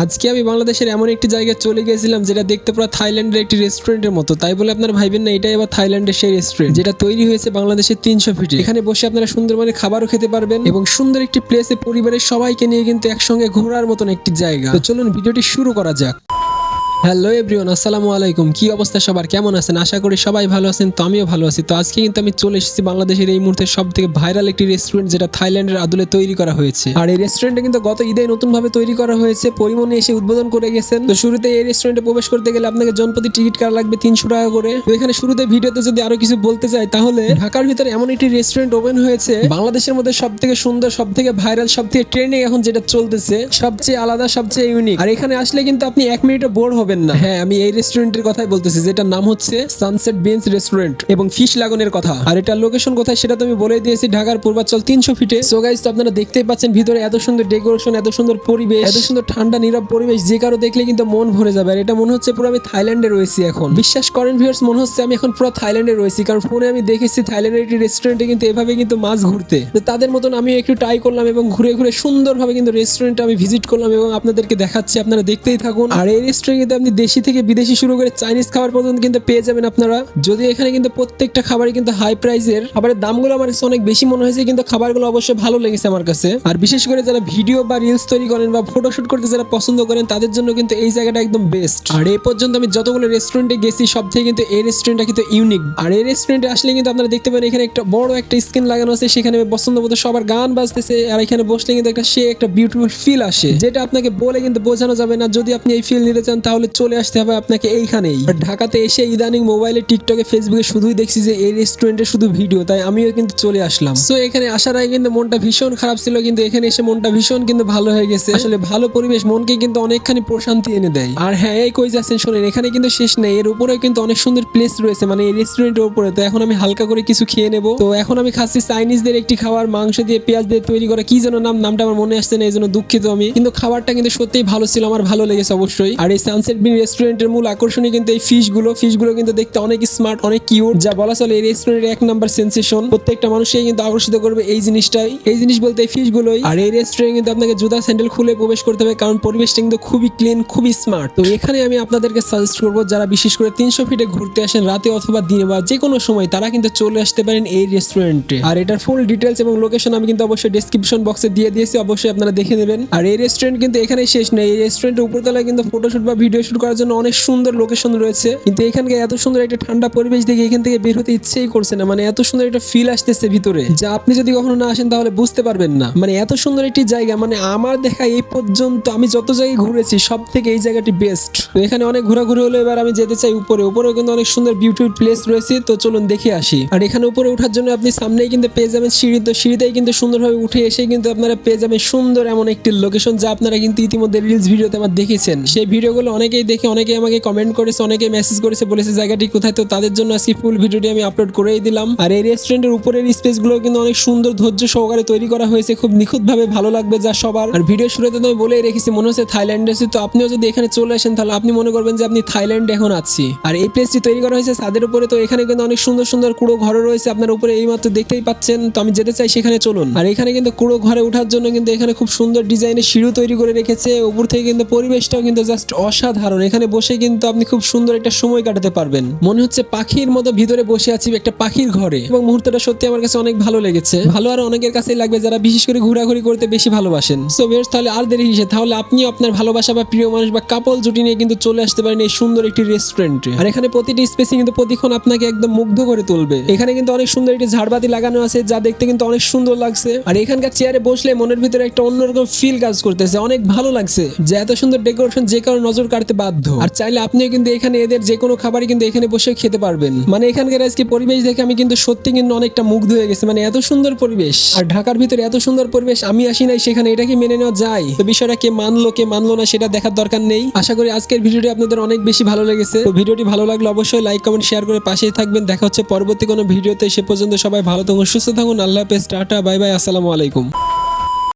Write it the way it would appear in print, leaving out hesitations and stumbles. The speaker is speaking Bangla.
আজকে আমি বাংলাদেশের এমন একটি জায়গায় চলে গেছিলাম যেটা দেখতে পুরো থাইল্যান্ডের একটি রেস্টুরেন্টের মতো। তাই বলে আপনারা ভাইবেন না এটাই আবার থাইল্যান্ডের সেই রেস্টুরেন্ট যেটা তৈরি হয়েছে বাংলাদেশের 300 ফিটে। এখানে বসে আপনারা সুন্দরবনে খাবারও খেতে পারবেন এবং সুন্দর একটি প্লেসে পরিবারের সবাইকে নিয়ে কিন্তু একসঙ্গে ঘোরার মতন একটি জায়গা। তো চলুন ভিডিওটি শুরু করা যাক। হ্যালো এভরিওয়ান, আসসালামু আলাইকুম। কি অবস্থা সবার, কেমন আছেন? আশা করি সবাই ভালো আছেন। তো আমিও ভালো আছি। তো আজকে কিন্তু আমি চলে এসেছি বাংলাদেশের এই মুহূর্তে সব থেকে ভাইরাল একটি রেস্টুরেন্ট যেটা থাইল্যান্ডের আদলে তৈরি করা হয়েছে। আর এই রেস্টুরেন্টটা কিন্তু গত ঈদে নতুন ভাবে তৈরি করা হয়েছে, পরিমণি এসে উদ্বোধন করে গেছেন। তো শুরুতে এই রেস্টুরেন্টে প্রবেশ করতে গেলে আপনাকে জনপ্রতি টিকিট কাটা লাগবে 300 টাকা করে। তো এখানে শুরুতে ভিডিওতে যদি আরো কিছু বলতে চাই তাহলে ঢাকার ভিতরে এমন একটি রেস্টুরেন্ট ওপেন হয়েছে বাংলাদেশের মধ্যে সব থেকে সুন্দর, সব থেকে ভাইরাল, সব থেকে ট্রেন্ডিং এখন যেটা চলতেছে, সবচেয়ে আলাদা, সবচেয়ে ইউনিক। আর এখানে আসলে কিন্তু আপনি 1 মিনিটও বোর হবেন না। হ্যাঁ, আমি এই রেস্টুরেন্টের কথাই বলতেছি যেটার নাম হচ্ছে সানসেট বিনস রেস্টুরেন্ট এবং ফিশ লাগনের কথা। আর এটার লোকেশন কোথায় সেটা তো আমি বলে দিয়েছি, ঢাকার পূর্বাঞ্চল 300 ফিটে। সো গাইস, তো আপনারা দেখতেই পাচ্ছেন ভিতরে এত সুন্দর ডেকোরেশন, এত সুন্দর পরিবেশ, এত সুন্দর ঠান্ডা নীরব পরিবেশ, যে কারো দেখলে কিন্তু মন ভরে যাবে। আর এটা মনে হচ্ছে পুরো আমি থাইল্যান্ডে রয়েছি এখন। বিশ্বাস করেন ভিউয়ার্স, মনে হচ্ছে আমি এখন পুরো থাইল্যান্ডে রয়েছি, কারণ ফোনে আমি দেখেছি থাইল্যান্ডের একটি রেস্টুরেন্টে কিন্তু এভাবে কিন্তু মাছ ঘুরতে। তো তাদের মতন আমি একটু ট্রাই করলাম এবং ঘুরে ঘুরে সুন্দরভাবে কিন্তু রেস্টুরেন্টে আমি ভিজিট করলাম এবং আপনাদেরকে দেখাচ্ছি, আপনারা দেখতেই থাকুন। আর এই রেস্টুরেন্টে আপনি দেশি থেকে বিদেশি শুরু করে চাইনিজ খাবার পর্যন্ত কিন্তু পেয়ে যাবেন আপনারা। যদি এখানে কিন্তু প্রত্যেকটা খাবারই কিন্তু হাই প্রাইসের। খাবারের দামগুলো আমার কাছে অনেক বেশি মনে হয়েছে, কিন্তু খাবারগুলো অবশ্যই ভালো লেগেছে আমার কাছে। আর বিশেষ করে যারা ভিডিও বা রিলস তৈরি করেন বা ফটোশুট করতে যারা পছন্দ করেন তাদের জন্য কিন্তু এই জায়গাটা একদম বেস্ট। আর এই পর্যন্ত আমি যতগুলো রেস্টুরেন্টে গেছি সব থেকে কিন্তু এই রেস্টুরেন্টটা কিন্তু ইউনিক। আর এই রেস্টুরেন্টে আসলে কিন্তু আপনারা দেখতে পারেন এখানে একটা বড় একটা স্ক্রিন লাগানো আছে, সেখানে পছন্দ মতো সবার গান বাজতেছে। আর এখানে বসলে কিন্তু একটা বিউটিফুল ফিল আসে, যেটা আপনাকে বলে কিন্তু বোঝানো যাবে না। যদি আপনি এই ফিল নিতে চান তাহলে চলে আসতে হবে আপনাকে এইখানেই। ঢাকাতে এসে ইদানিং মোবাইলে, টিকটকে, ফেসবুকে শুধুই দেখছি যে এই রেস্টুরেন্টে শুধু ভিডিও, তাই আমিও কিন্তু চলে আসলাম। সো এখানে আসার আগে কিন্তু মনটা ভীষণ খারাপ ছিল, কিন্তু এখানে এসে মনটা ভীষণ কিন্তু ভালো হয়ে গেছে। আসলে ভালো পরিবেশ মনকে কিন্তু অনেকখানি প্রশান্তি এনে দেয়। আর হ্যাঁ, এই কই যাচ্ছেন শোনেন, এখানে কিন্তু শেষ নেই, এর উপরে কিন্তু অনেক সুন্দর প্লেস রয়েছে, মানে এই রেস্টুরেন্টের উপরে। তো এখন আমি হালকা করে কিছু খেয়ে নেবো। তো এখন আমি খাচ্ছি চাইনিজদের একটি খাবার, মাংস দিয়ে পেঁয়াজ দিয়ে তৈরি করা, কি যেন নামটা আমার মনে আসছে না, এই জন্য দুঃখিত আমি। কিন্তু খাবারটা কিন্তু সত্যিই ভালো ছিল, আমার ভালো লেগেছে অবশ্যই। আর এই সানসেট বিন রেস্টুরেন্টের মূল আকর্ষণই কিন্তু এই ফিশগুলো কিন্তু দেখতে অনেক স্মার্ট, অনেক কিউট, যা বলা চলে এই রেস্টুরেন্টের 1 নাম্বার সেন্সেশন। প্রত্যেকটা মানুষকে কিন্তু আকর্ষিত করবে এই জিনিসটাই, এই জিনিস বলতে এই ফিশগুলোই। আর এই রেস্টুরেন্টে কিন্তু আপনাকে জুতা স্যান্ডেল খুলে প্রবেশ করতে হবে, কারণ পরিবেশটা কিন্তু খুবই ক্লিন, খুবই স্মার্ট। তো এখানে আমি আপনাদেরকে সাজেস্ট করবো, যারা বিশেষ করে 300 ফিটে ঘুরতে আসেন রাতে অথবা দিনে বা যে কোনো সময়, তারা কিন্তু চলে আসতে পারেন এই রেস্টুরেন্টে। আর এটার ফুল ডিটেলস এবং লোকেশন আমি কিন্তু অবশ্যই ডেসক্রিপশন বক্সে দিয়ে দিয়েছি, অবশ্যই আপনারা দেখে নেবেন। আর এই রেস্টুরেন্ট কিন্তু এখানে শেষ নেই, এই রেস্টুরেন্টের উপরতলায় কিন্তু ফটোশুট বা ভিডিও শুট করার জন্য অনেক সুন্দর লোকেশন রয়েছে। কিন্তু এখানকার এত সুন্দর একটা ঠান্ডা পরিবেশ দেখে এখান থেকে বের হতে ইচ্ছেই করছে না, মানে এত সুন্দর একটা ফিল আসতেছে ভিতরে, যা আপনি যদি কখনো না আসেন তাহলে বুঝতে পারবেন না। মানে এত সুন্দর একটি জায়গা, মানে আমার দেখা এই পর্যন্ত আমি যত জায়গায় ঘুরেছি সব থেকে এই জায়গাটি বেস্ট। তো এখানে অনেক ঘোরাঘুরি হলো, এবার আমি যেতে চাই উপরেও কিন্তু অনেক সুন্দর বিউটিফুল প্লেস রয়েছে। তো চলুন দেখে আসি। আর এখানে উপরে ওঠার জন্য আপনি সামনেই কিন্তু পেয়ে যাবেন সিঁড়ি। তো সিঁড়িতেই কিন্তু সুন্দরভাবে উঠে এসে কিন্তু আপনারা পেয়ে যাবেন সুন্দর এমন একটি লোকেশন, যা আপনারা কিন্তু ইতিমধ্যে রিলস ভিডিওতে আমার দেখেছেন। সেই ভিডিওগুলো অনেকেই দেখে, অনেকেই আমাকে কমেন্ট করেছে, অনেকে মেসেজ করেছে, বলেছে জায়গাটি কোথায়। তো তাদের জন্য আজকে ফুল ভিডিওটি আমি আপলোড করেই দিলাম। আর এই রেস্টুরেন্টের উপরের স্পেসগুলো কিন্তু অনেক সুন্দর ধৈর্য সহকারে তৈরি করা হয়েছে, খুব নিখুঁতভাবে, ভালো লাগবে যা সবার। আর ভিডিও শুরুতে তো আমি বলেই রেখেছি মনে হচ্ছে থাইল্যান্ডে আছি। তো আপনিও যদি এখানে চলে আসেন তাহলে আপনি মনে করবেন যে আপনি থাইল্যান্ডে এখন আছি। আর এই প্লেসটি তৈরি করা হয়েছে ছাদের উপরে। তো এখানে কিন্তু অনেক সুন্দর সুন্দর কুড়ো ঘর রয়েছে, আপনার উপরে এই মাত্র দেখতেই পাচ্ছেন। তো আমি যেতে চাই সেখানে, চলুন। আর এখানে কিন্তু কুড়ো ঘরে ওঠার জন্য কিন্তু এখানে খুব সুন্দর ডিজাইনের সিঁড়ি তৈরি করে রেখেছে। উপর থেকে কিন্তু পরিবেশটাও কিন্তু জাস্ট অসাধারণ। এখানে বসে কিন্তু আপনি খুব সুন্দর একটা সময় কাটাতে পারবেন, মনে হচ্ছে পাখির মতো ভিতরে বসে আছি একটা পাখির ঘরে। এবং মুহূর্তটা সত্যি আমার কাছে অনেক ভালো লেগেছে, ভালো আর অনেকের কাছেই লাগবে যারা বিশেষ করে ঘোরাঘুরি করতে বেশি ভালোবাসেন। সো ভিউয়ার্স, তাহলে আর দেরি কিসের, তাহলে আপনিও আপনার ভালোবাসা বা প্রিয় মানুষ বা কাপল জুটি নিয়ে কিন্তু চলে আসতে পারেন এই সুন্দর একটি রেস্টুরেন্টে। আর এখানে প্রতিটি স্পেসে কিন্তু প্রতিক্ষণ আপনাকে একদম মুগ্ধ করে তুলবে। এখানে কিন্তু অনেক সুন্দর একটি ঝাড়বাতি লাগানো আছে, যা দেখতে কিন্তু অনেক সুন্দর লাগছে। আর এখানকার চেয়ারে বসলে মনের ভিতরে একটা অন্যরকম ফিল কাজ করতেছে, অনেক ভালো লাগছে যে এত সুন্দর ডেকোরেশন যে কারো নজর কাটতে বাধ্য। আর চাইলে আপনিও কিন্তু এখানে এদের যে কোনো খাবারই কিন্তু এখানে বসে খেতে পারবেন। মানে এখানকার আজকে পরিবেশ দেখে আমি কিন্তু সত্যি কিন্তু অনেকটা মুগ্ধ হয়ে গেছি, মানে এত সুন্দর পরিবেশ। আর ঢাকার ভিতরে এত সুন্দর পরিবেশ আমি আসি নাই সেখানে, এটা কি মেনে নেওয়া যায়? তো বিষয়টা কে মানলো কে মানলো না সেটা দেখার দরকার নেই। আশা করি আজকের ভিডিওটি আপনাদের অনেক বেশি ভালো লেগেছে। তো ভিডিওটি ভালো লাগলে অবশ্যই লাইক, কমেন্ট, শেয়ার করে পাশেই থাকবেন। দেখা হচ্ছে পরবর্তী কোনো ভিডিওতে। সে পর্যন্ত সবাই ভালো থাকুন, সুস্থ থাকুন। আল্লাহ হাফেজ, টাটা, বাই বাই, আসসালামু আলাইকুম।